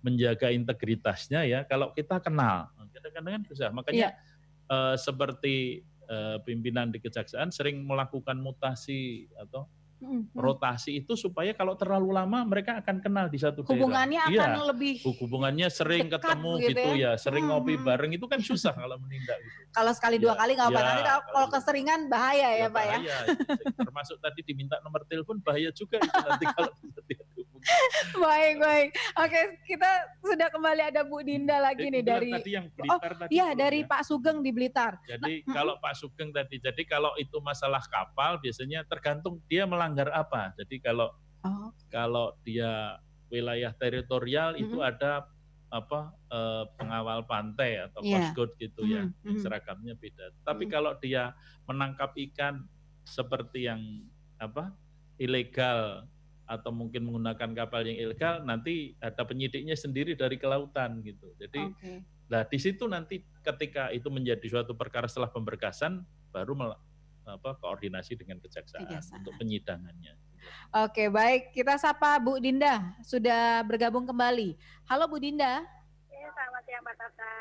menjaga integritasnya ya. Kalau kita kenal, kadang-kadang kan susah. Makanya seperti pimpinan di kejaksaan sering melakukan mutasi atau rotasi itu supaya kalau terlalu lama mereka akan kenal di satu daerah.
Hubungannya akan lebih
hubungannya sering ketemu gitu ya, sering ngopi bareng itu kan susah kalau menindak gitu.
Kalau sekali dua kali nggak apa-apa, nanti kalau keseringan bahaya ya Pak ya.
Termasuk tadi diminta nomor telepon bahaya juga itu nanti kalau tidak hubungan.
Baik. Oke, kita sudah kembali ada Bu Dinda lagi nih dari
tadi yang Blitar tadi.
Dari Pak Sugeng di Blitar.
Jadi kalau Pak Sugeng tadi, jadi kalau itu masalah kapal biasanya tergantung dia melanggar apa. Jadi kalau dia wilayah teritorial itu ada pengawal pantai atau Coast Guard gitu ya, seragamnya beda. Tapi kalau dia menangkap ikan seperti yang ilegal atau mungkin menggunakan kapal yang ilegal, nanti ada penyidiknya sendiri dari kelautan gitu. Jadi, di situ nanti ketika itu menjadi suatu perkara setelah pemberkasan, baru koordinasi dengan kejaksaan untuk penyidangannya.
Oke, baik. Kita sapa Bu Dinda, sudah bergabung kembali. Halo Bu Dinda.
Selamat siang Mbak Tata.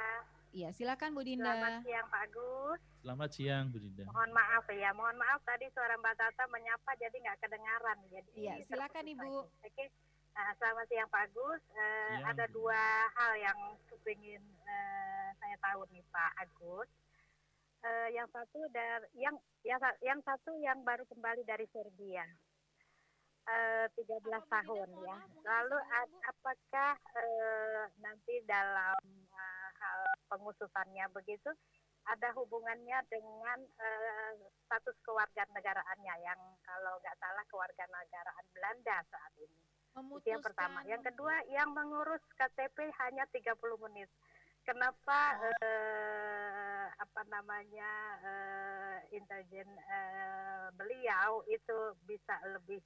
Iya, silakan Bu Dinda.
Selamat siang Pak Agus.
Selamat siang Bu Dinda.
Mohon maaf tadi suara Mbak Tata menyapa jadi nggak kedengaran.
Iya, silakan Ibu.
Oke. Selamat siang Pak Agus. Ada dua hal yang kepingin saya tahu nih Pak Agus. Yang satu yang baru kembali dari Serbia. 13 tahun ya. Lalu apakah nanti dalam hal pengusutannya begitu ada hubungannya dengan status kewarganegaraannya yang kalau nggak salah kewarganegaraan Belanda saat ini. Itu yang pertama. Yang kedua yang mengurus KTP hanya 30 menit. Kenapa intelijen beliau itu bisa lebih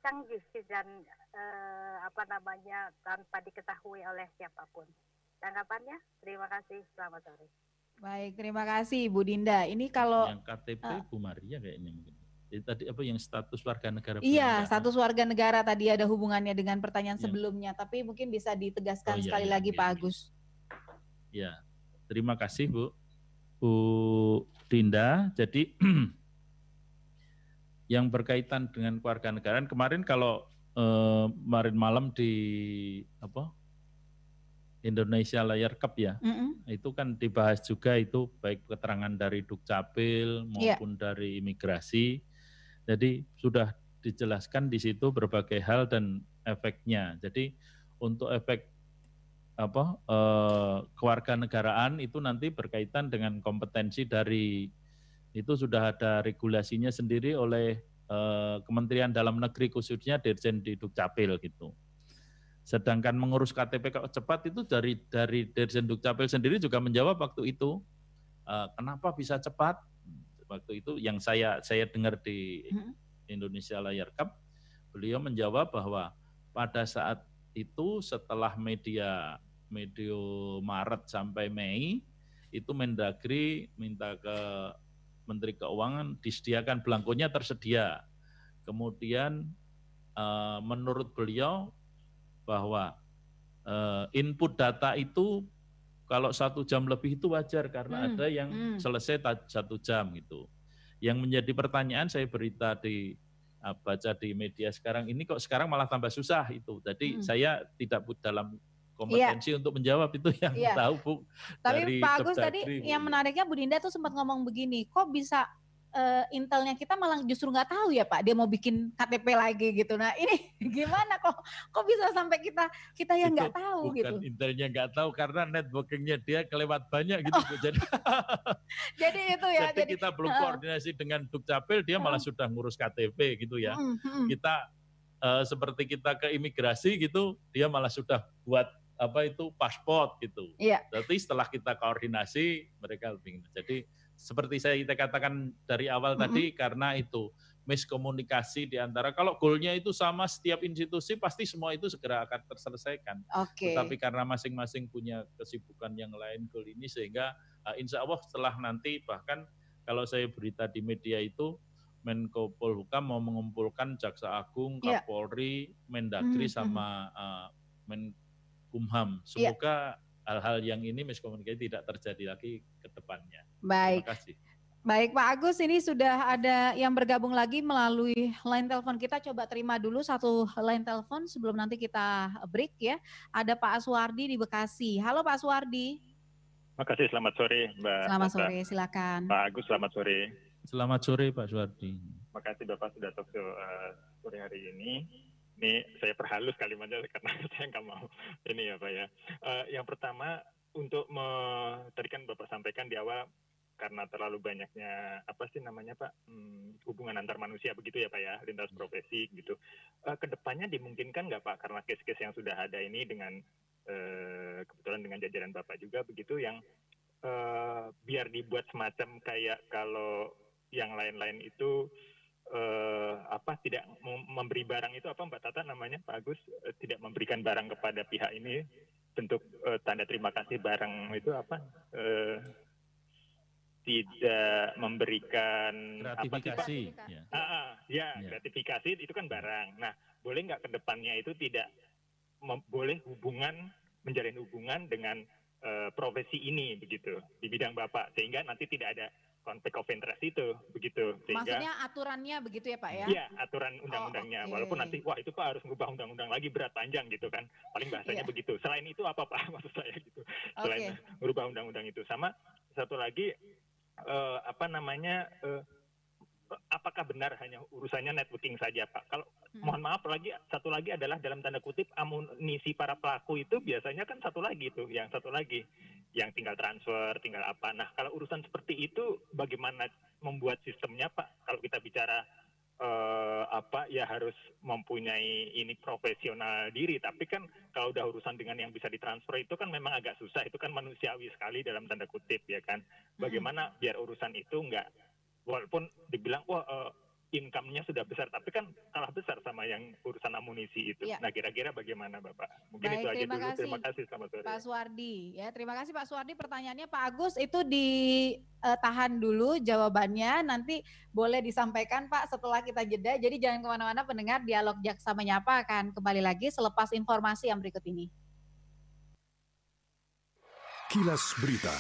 canggih dan tanpa diketahui oleh siapapun. tanggapannya. Terima kasih, selamat sore.
Baik, terima kasih Bu Dinda. Ini kalau
Yang KTP Bu Maria kayaknya mungkin. Jadi tadi apa yang status warga negara?
iya, status warga negara tadi ada hubungannya dengan pertanyaan
Ya.
sebelumnya, tapi mungkin bisa ditegaskan
iya,
sekali
iya,
lagi
iya,
Pak
iya.
Agus.
Ya, terima kasih Bu Dinda. Jadi yang berkaitan dengan kewarganegaraan kemarin kalau kemarin malam di Indonesia Layar Cup ya, itu kan dibahas juga itu baik keterangan dari Dukcapil maupun dari imigrasi. Jadi sudah dijelaskan di situ berbagai hal dan efeknya. Jadi untuk efek kewarganegaraan itu nanti berkaitan dengan kompetensi dari itu sudah ada regulasinya sendiri oleh Kementerian Dalam Negeri khususnya Dirjen di Dukcapil gitu. Sedangkan mengurus KTP cepat itu dari Dirjen Dukcapil sendiri juga menjawab waktu itu kenapa bisa cepat. Waktu itu yang saya dengar di Indonesia Layar Cup, beliau menjawab bahwa pada saat itu setelah medio Maret sampai Mei itu Mendagri minta ke Menteri Keuangan disediakan belangkonya tersedia. Kemudian menurut beliau bahwa input data itu kalau 1 jam lebih itu wajar karena ada yang selesai 1 jam gitu. Yang menjadi pertanyaan saya baca di media sekarang ini kok sekarang malah tambah susah itu. Jadi saya tidak dalam kompetensi untuk menjawab itu yang tahu Bu.
Tapi Pak Agus tadi
Bu,
yang menariknya Bu Dinda tuh sempat ngomong begini, kok bisa intelnya kita malah justru nggak tahu ya Pak, dia mau bikin KTP lagi gitu. Nah ini gimana kok bisa sampai kita yang nggak tahu gitu?
Bukan intelnya nggak tahu karena networkingnya dia kelewat banyak gitu Bu.
Jadi itu ya.
Jadi kita belum koordinasi dengan Dukcapil, dia malah sudah ngurus KTP gitu ya. Kita seperti kita ke imigrasi gitu, dia malah sudah buat paspor gitu. Jadi setelah kita koordinasi mereka lebih. Jadi seperti saya katakan dari awal tadi karena itu miskomunikasi di antara kalau goalnya itu sama setiap institusi pasti semua itu segera akan terselesaikan. Tetapi karena masing-masing punya kesibukan yang lain goal ini sehingga insya Allah setelah nanti bahkan kalau saya berita di media itu Menko Polhukam mau mengumpulkan Jaksa Agung, Kapolri, Mendagri sama Menkumham. Semoga hal-hal yang ini miskomunikasi tidak terjadi lagi ke depannya.
Baik.
Terima kasih.
Baik Pak Agus, ini sudah ada yang bergabung lagi melalui line telepon kita. Coba terima dulu satu line telepon sebelum nanti kita break ya. Ada Pak Aswardi di Bekasi. Halo Pak Aswardi.
Terima kasih, selamat sore Mbak.
Selamat sore, silakan.
Pak Agus, selamat sore.
Selamat sore Pak Aswardi.
Terima kasih Bapak sudah talk show sore hari ini. Ini saya perhalus kalimatnya karena saya nggak mau ini ya Pak ya. Yang pertama tadi kan Bapak sampaikan di awal karena terlalu banyaknya Pak hubungan antar manusia begitu ya Pak ya, lintas profesi gitu. Kedepannya dimungkinkan nggak Pak karena case-case yang sudah ada ini dengan kebetulan dengan jajaran Bapak juga begitu yang biar dibuat semacam kayak kalau yang lain-lain itu tidak memberi barang itu Mbak Tata namanya Pak Agus tidak memberikan barang kepada pihak ini bentuk tanda terima kasih barang itu tidak memberikan
gratifikasi
gratifikasi itu kan barang. Nah boleh nggak ke depannya itu tidak boleh menjalin hubungan dengan profesi ini begitu di bidang Bapak sehingga nanti tidak ada konflik of interest itu begitu sehingga
maksudnya aturannya begitu ya Pak ya?
Iya aturan undang-undangnya walaupun nanti itu Pak harus mengubah undang-undang lagi berat panjang gitu kan paling bahasanya begitu. Selain itu apa Pak maksud saya gitu selain merubah undang-undang itu sama satu lagi apakah benar hanya urusannya networking saja Pak? Kalau mohon maaf satu lagi adalah dalam tanda kutip amunisi para pelaku itu biasanya kan satu lagi yang tinggal transfer, tinggal apa. Nah kalau urusan seperti itu bagaimana membuat sistemnya Pak? Kalau kita bicara harus mempunyai ini profesional diri, tapi kan kalau udah urusan dengan yang bisa ditransfer itu kan memang agak susah, itu kan manusiawi sekali dalam tanda kutip ya kan. Bagaimana biar urusan itu enggak walaupun dibilang income-nya sudah besar, tapi kan kalah besar sama yang urusan amunisi itu.
Iya.
Nah, kira-kira bagaimana Bapak? Mungkin
Baik,
itu aja
terima
dulu.
kasih.
Terima kasih, selamat sore.
Pak Suwardi. Ya, terima kasih Pak Suwardi. Pertanyaannya Pak Agus itu ditahan dulu jawabannya. Nanti boleh disampaikan Pak setelah kita jeda. Jadi jangan kemana-mana pendengar, Dialog Jaksa Menyapa akan kembali lagi selepas informasi yang berikut ini.
Kilas Berita.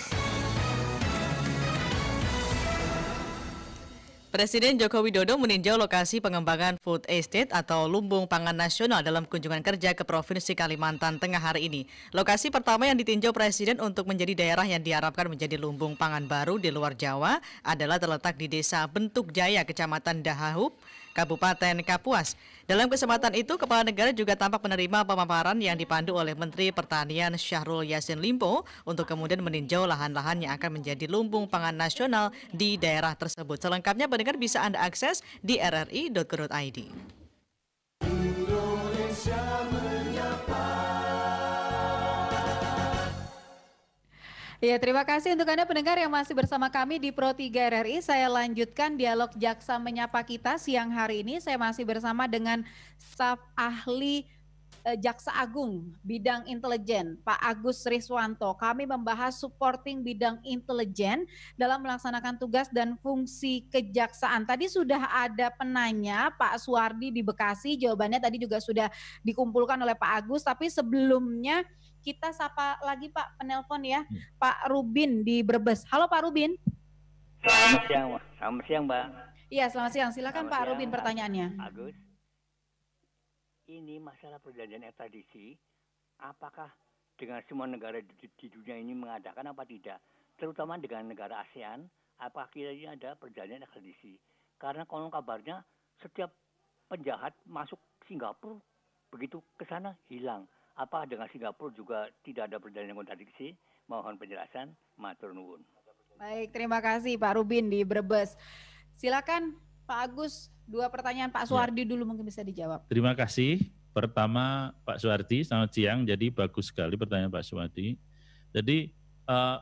Presiden Joko Widodo meninjau lokasi pengembangan food estate atau lumbung pangan nasional dalam kunjungan kerja ke Provinsi Kalimantan Tengah hari ini. Lokasi pertama yang ditinjau Presiden untuk menjadi daerah yang diharapkan menjadi lumbung pangan baru di luar Jawa adalah terletak di Desa Bentuk Jaya, Kecamatan Dahahub, Kabupaten Kapuas. Dalam kesempatan itu, Kepala Negara juga tampak menerima pemaparan yang dipandu oleh Menteri Pertanian Syahrul Yassin Limpo untuk kemudian meninjau lahan-lahan yang akan menjadi lumbung pangan nasional di daerah tersebut. Selengkapnya pendengar bisa Anda akses di rri.co.id.
Indonesia Menyapa.
Ya, terima kasih untuk Anda pendengar yang masih bersama kami di Pro 3 RRI. Saya lanjutkan dialog Jaksa Menyapa kita siang hari ini. Saya masih bersama dengan staf ahli Jaksa Agung bidang intelijen, Pak Agus Riswanto. Kami membahas supporting bidang intelijen dalam melaksanakan tugas dan fungsi kejaksaan. Tadi sudah ada penanya, Pak Suwardi di Bekasi. Jawabannya tadi juga sudah dikumpulkan oleh Pak Agus. Tapi sebelumnya kita sapa lagi Pak penelpon ya, Pak Rubin di Brebes. Halo Pak Rubin.
Selamat siang Mbak.
Iya, selamat siang. Silakan
Selamat
Pak
siang,
Rubin pertanyaannya.
Agus, ini masalah perjanjian ekstradisi, apakah dengan semua negara di dunia ini mengadakan apa tidak? Terutama dengan negara ASEAN, apakah kiranya ada perjanjian ekstradisi? Karena konon kabarnya setiap penjahat masuk Singapura, begitu ke sana hilang. Apa dengan Singapura juga tidak ada perjanjian kontradiksi? Mohon penjelasan, matur nuwun.
Baik, terima kasih Pak Rubin di Brebes. Silakan Pak Agus, dua pertanyaan Pak Suwardi dulu mungkin bisa dijawab.
Terima kasih. Pertama Pak Suwardi, selamat siang. Jadi bagus sekali pertanyaan Pak Suwardi. Jadi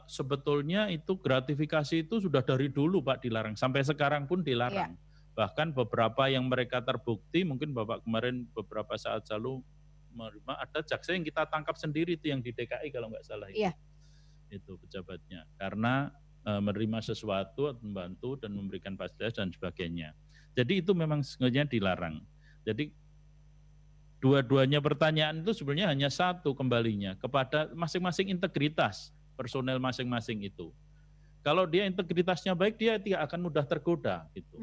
sebetulnya itu gratifikasi itu sudah dari dulu Pak dilarang. Sampai sekarang pun dilarang. Bahkan beberapa yang mereka terbukti, mungkin Bapak kemarin beberapa saat lalu menerima, ada jaksa yang kita tangkap sendiri itu yang di DKI kalau nggak salah itu.
Iya.
Itu pejabatnya. Karena menerima sesuatu, membantu dan memberikan fasilitas dan sebagainya. Jadi itu memang sebenarnya dilarang. Jadi dua-duanya pertanyaan itu sebenarnya hanya satu kembalinya kepada masing-masing integritas personel masing-masing itu. Kalau dia integritasnya baik, dia tidak akan mudah tergoda gitu.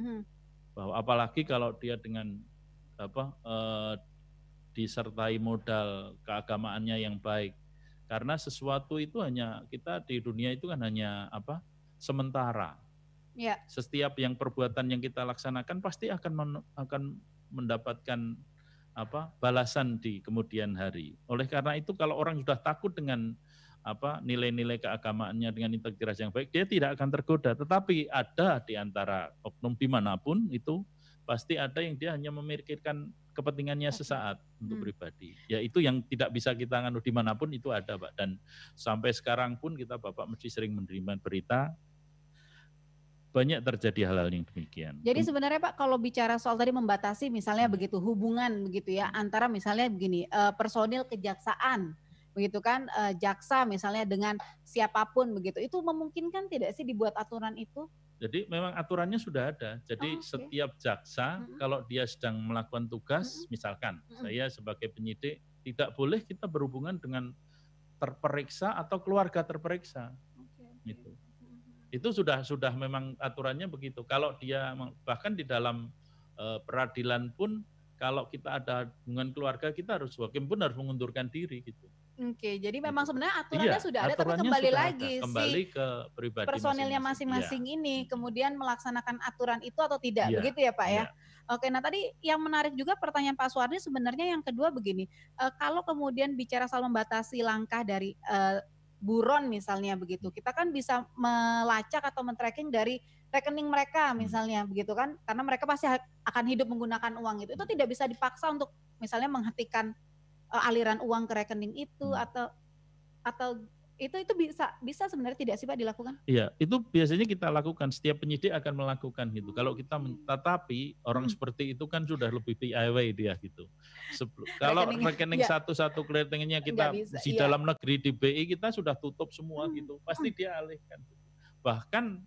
Bahwa apalagi kalau dia dengan disertai modal keagamaannya yang baik. Karena sesuatu itu hanya kita di dunia itu kan hanya sementara.
Ya.
Setiap yang perbuatan yang kita laksanakan pasti akan mendapatkan balasan di kemudian hari. Oleh karena itu kalau orang sudah takut dengan nilai-nilai keagamaannya dengan integritas yang baik, dia tidak akan tergoda. Tetapi ada di antara oknum dimanapun itu pasti ada yang dia hanya memikirkan kepentingannya sesaat untuk pribadi. Ya itu yang tidak bisa kita nganu dimanapun itu ada Pak. Dan sampai sekarang pun kita Bapak mesti sering menerima berita banyak terjadi hal-hal yang demikian.
Jadi sebenarnya Pak kalau bicara soal tadi membatasi misalnya begitu hubungan begitu ya antara misalnya begini personil kejaksaan begitu kan jaksa misalnya dengan siapapun begitu, itu memungkinkan tidak sih dibuat aturan itu?
Jadi memang aturannya sudah ada. Jadi setiap jaksa kalau dia sedang melakukan tugas, misalkan saya sebagai penyidik tidak boleh kita berhubungan dengan terperiksa atau keluarga terperiksa. Gitu. Itu sudah memang aturannya begitu. Kalau dia bahkan di dalam peradilan pun kalau kita ada hubungan keluarga kita harus hakim pun harus mengundurkan diri gitu.
Oke, jadi memang sebenarnya aturannya sudah ada, tapi kembali lagi
ke pribadi
personilnya masing-masing ini kemudian melaksanakan aturan itu atau tidak, begitu ya Pak ya? Oke, nah tadi yang menarik juga pertanyaan Pak Suwardi sebenarnya yang kedua begini, kalau kemudian bicara soal membatasi langkah dari buron misalnya begitu, kita kan bisa melacak atau men-tracking dari rekening mereka misalnya begitu kan, karena mereka pasti akan hidup menggunakan uang itu tidak bisa dipaksa untuk misalnya menghentikan aliran uang ke rekening itu atau Itu bisa sebenarnya tidak sih Pak dilakukan?
Iya, itu biasanya kita lakukan, setiap penyidik akan melakukan gitu. Kalau kita tetapi orang seperti itu kan sudah lebih PIW dia gitu. Kalau rekening satu rekeningnya kita
bisa,
di dalam negeri di BI kita sudah tutup semua gitu, pasti dia alihkan. Bahkan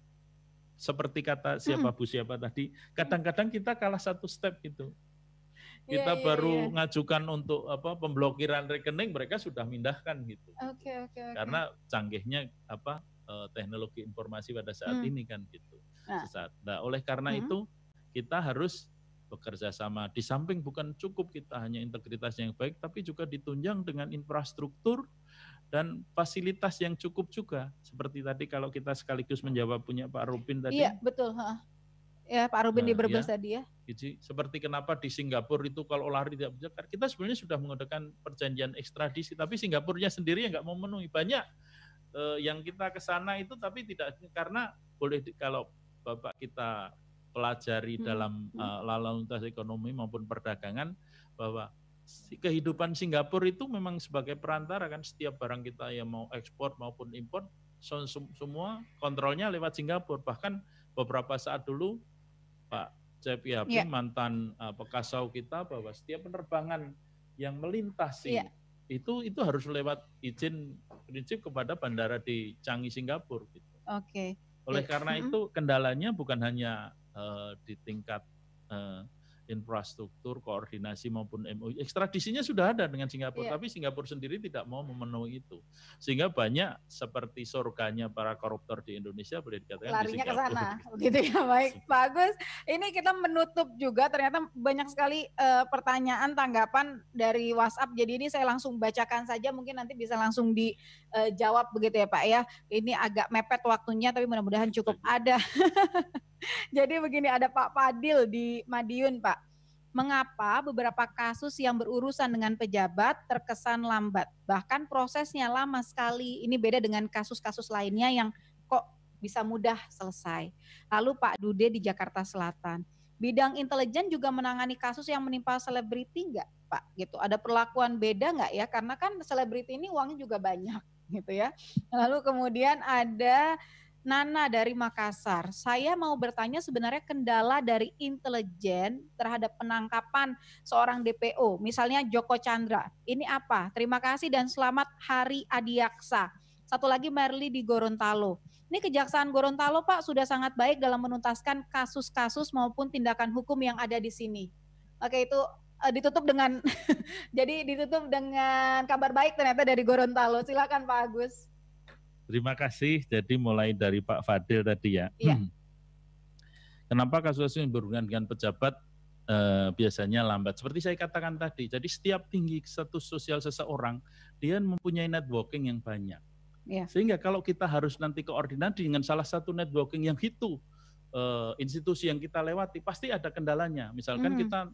seperti kata siapa tadi, kadang-kadang kita kalah satu step gitu. Kita baru ngajukan untuk pemblokiran rekening, mereka sudah mindahkan gitu.
Oke.
Karena canggihnya teknologi informasi pada saat ini kan gitu. Nah, oleh karena itu kita harus bekerja sama. Di samping bukan cukup kita hanya integritas yang baik, tapi juga ditunjang dengan infrastruktur dan fasilitas yang cukup juga. Seperti tadi kalau kita sekaligus menjawab punya Pak Rubin tadi.
Iya, betul. Ya, Pak Rubin di Brebes tadi ya.
Seperti kenapa di Singapura itu kalau lari tidak bisa, kita sebenarnya sudah mengadakan perjanjian ekstradisi, tapi Singapurnya sendiri yang nggak memenuhi. Banyak yang kita ke sana itu tapi tidak, karena boleh kalau Bapak kita pelajari dalam lalu lintas ekonomi maupun perdagangan, bahwa kehidupan Singapura itu memang sebagai perantara kan, setiap barang kita yang mau ekspor maupun impor semua kontrolnya lewat Singapura. Bahkan beberapa saat dulu Pak Cepi mantan Kasau kita, bahwa setiap penerbangan yang melintasi itu harus lewat izin prinsip kepada bandara di Changi Singapura gitu.
Oke.
Oleh karena itu kendalanya bukan hanya di tingkat infrastruktur, koordinasi maupun MOU. Ekstradisinya sudah ada dengan Singapura, tapi Singapura sendiri tidak mau memenuhi itu. Sehingga banyak seperti surganya para koruptor di Indonesia boleh dikatakan
larinya
di
ke
Singapura.
sana. Begitu ya, baik. Pak Agus, ini kita menutup juga, ternyata banyak sekali pertanyaan, tanggapan dari WhatsApp. Jadi ini saya langsung bacakan saja, mungkin nanti bisa langsung dijawab begitu ya Pak ya. Ini agak mepet waktunya, tapi mudah-mudahan cukup ada. Jadi begini, ada Pak Fadil di Madiun, Pak. Mengapa beberapa kasus yang berurusan dengan pejabat terkesan lambat? Bahkan prosesnya lama sekali. Ini beda dengan kasus-kasus lainnya yang kok bisa mudah selesai. Lalu Pak Dude di Jakarta Selatan. Bidang intelijen juga menangani kasus yang menimpa selebriti nggak, Pak? Gitu. Ada perlakuan beda nggak ya? Karena kan selebriti ini uangnya juga banyak, gitu ya. Lalu kemudian ada Nana dari Makassar, saya mau bertanya sebenarnya kendala dari intelijen terhadap penangkapan seorang DPO, misalnya Joko Chandra, ini apa? Terima kasih dan selamat Hari Adiaksa. Satu lagi Merli di Gorontalo. Ini Kejaksaan Gorontalo Pak sudah sangat baik dalam menuntaskan kasus-kasus maupun tindakan hukum yang ada di sini. Oke, itu ditutup dengan jadi ditutup dengan kabar baik ternyata dari Gorontalo. Silakan Pak Agus.
Terima kasih. Jadi mulai dari Pak Fadil tadi ya. Kenapa kasus yang berhubungan dengan pejabat biasanya lambat? Seperti saya katakan tadi, jadi setiap tinggi status sosial seseorang, dia mempunyai networking yang banyak. Sehingga kalau kita harus nanti koordinasi dengan salah satu networking yang itu, institusi yang kita lewati, pasti ada kendalanya. Misalkan kita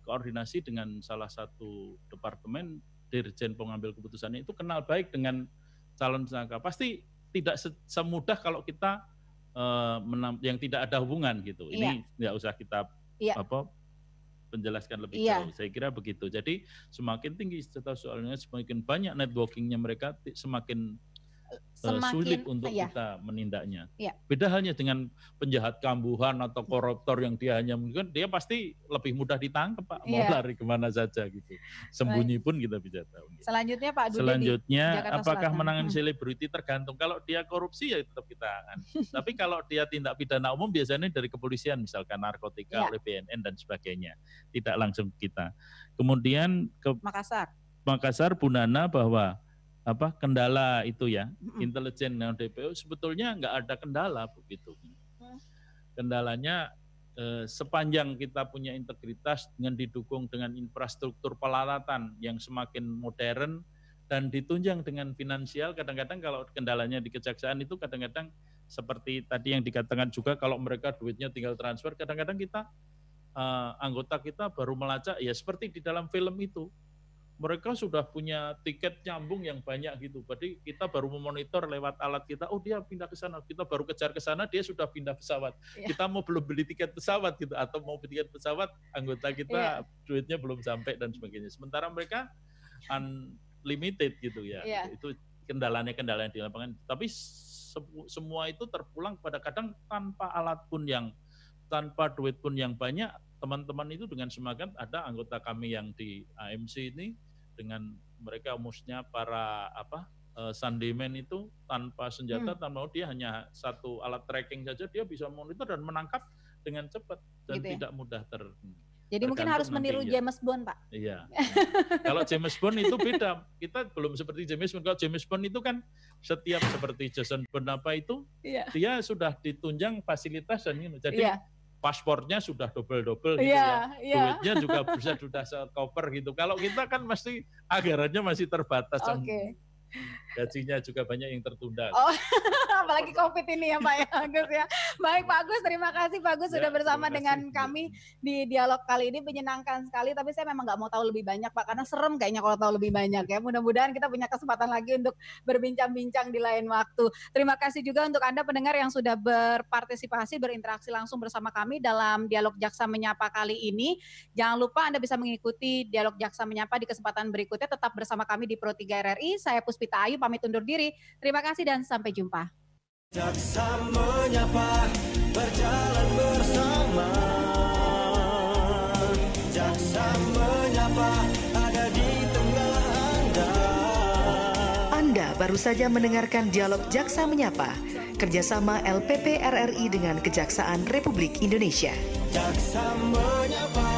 koordinasi dengan salah satu departemen, dirjen pengambil keputusannya itu kenal baik dengan calon tersangka, pasti tidak semudah kalau kita yang tidak ada hubungan gitu. Ini nggak usah kita penjelaskan lebih jauh. Saya kira begitu. Jadi semakin tinggi status soalnya, semakin banyak networkingnya mereka, semakin sulit untuk kita menindaknya. Beda halnya dengan penjahat kambuhan atau koruptor yang dia hanya mungkin dia pasti lebih mudah ditangkap Pak, mau lari kemana saja gitu. Sembunyi pun kita bisa tahu. Gitu.
Selanjutnya Pak Dude.
Selanjutnya apakah menangani selebriti tergantung. Kalau dia korupsi ya tetap kita tapi kalau dia tindak pidana umum biasanya dari kepolisian, misalkan narkotika oleh BNN dan sebagainya. Tidak langsung kita. Kemudian ke Makassar Bu Nana bahwa kendala itu ya, intelijen dan DPO sebetulnya nggak ada kendala begitu. Kendalanya sepanjang kita punya integritas dengan didukung dengan infrastruktur peralatan yang semakin modern dan ditunjang dengan finansial. Kadang-kadang kalau kendalanya di kejaksaan itu kadang-kadang seperti tadi yang dikatakan juga, kalau mereka duitnya tinggal transfer, kadang-kadang kita anggota kita baru melacak ya seperti di dalam film itu. Mereka sudah punya tiket nyambung yang banyak gitu. Jadi kita baru memonitor lewat alat kita, oh dia pindah ke sana, kita baru kejar ke sana, dia sudah pindah pesawat. Kita mau belum beli tiket pesawat gitu, atau mau beli tiket pesawat, anggota kita duitnya belum sampai dan sebagainya. Sementara mereka unlimited gitu ya. Itu kendalanya di lapangan. Tapi semua itu terpulang pada kadang tanpa alat pun tanpa duit pun yang banyak, teman-teman itu dengan semangat. Ada anggota kami yang di AMC ini dengan mereka umusnya para sandemen itu tanpa senjata, tanpa dia hanya satu alat tracking saja dia bisa monitor dan menangkap dengan cepat dan
gitu ya?
Tidak mudah
Jadi mungkin harus meniru James Bond, Pak.
Iya. Kalau James Bond itu beda. Kita belum seperti James Bond. Kalau James Bond itu kan setiap seperti Jason Bond itu, dia sudah ditunjang fasilitas dan ini. Jadi paspornya sudah double-double gitu duitnya juga bisa sudah cover gitu. Kalau kita kan mesti anggarannya masih terbatas. Gajinya juga banyak yang tertunda.
Apalagi COVID ini ya Pak ya, Agus ya. Baik Pak Agus, terima kasih Pak Agus sudah bersama dengan kami di dialog kali ini, menyenangkan sekali. Tapi saya memang nggak mau tahu lebih banyak Pak, karena serem kayaknya kalau tahu lebih banyak ya. Mudah-mudahan kita punya kesempatan lagi untuk berbincang-bincang di lain waktu. Terima kasih juga untuk Anda pendengar yang sudah berpartisipasi, berinteraksi langsung bersama kami dalam dialog Jaksa Menyapa kali ini. Jangan lupa Anda bisa mengikuti dialog Jaksa Menyapa di kesempatan berikutnya. Tetap bersama kami di Pro 3 RRI. Saya Puspita Ayu pamit undur diri. Terima kasih dan sampai jumpa.
Jaksa Menyapa berjalan bersama. Jaksa Menyapa ada di tengah Anda.
Anda baru saja mendengarkan dialog Jaksa Menyapa, kerjasama LPP RRI dengan Kejaksaan Republik Indonesia.
Jaksa Menyapa.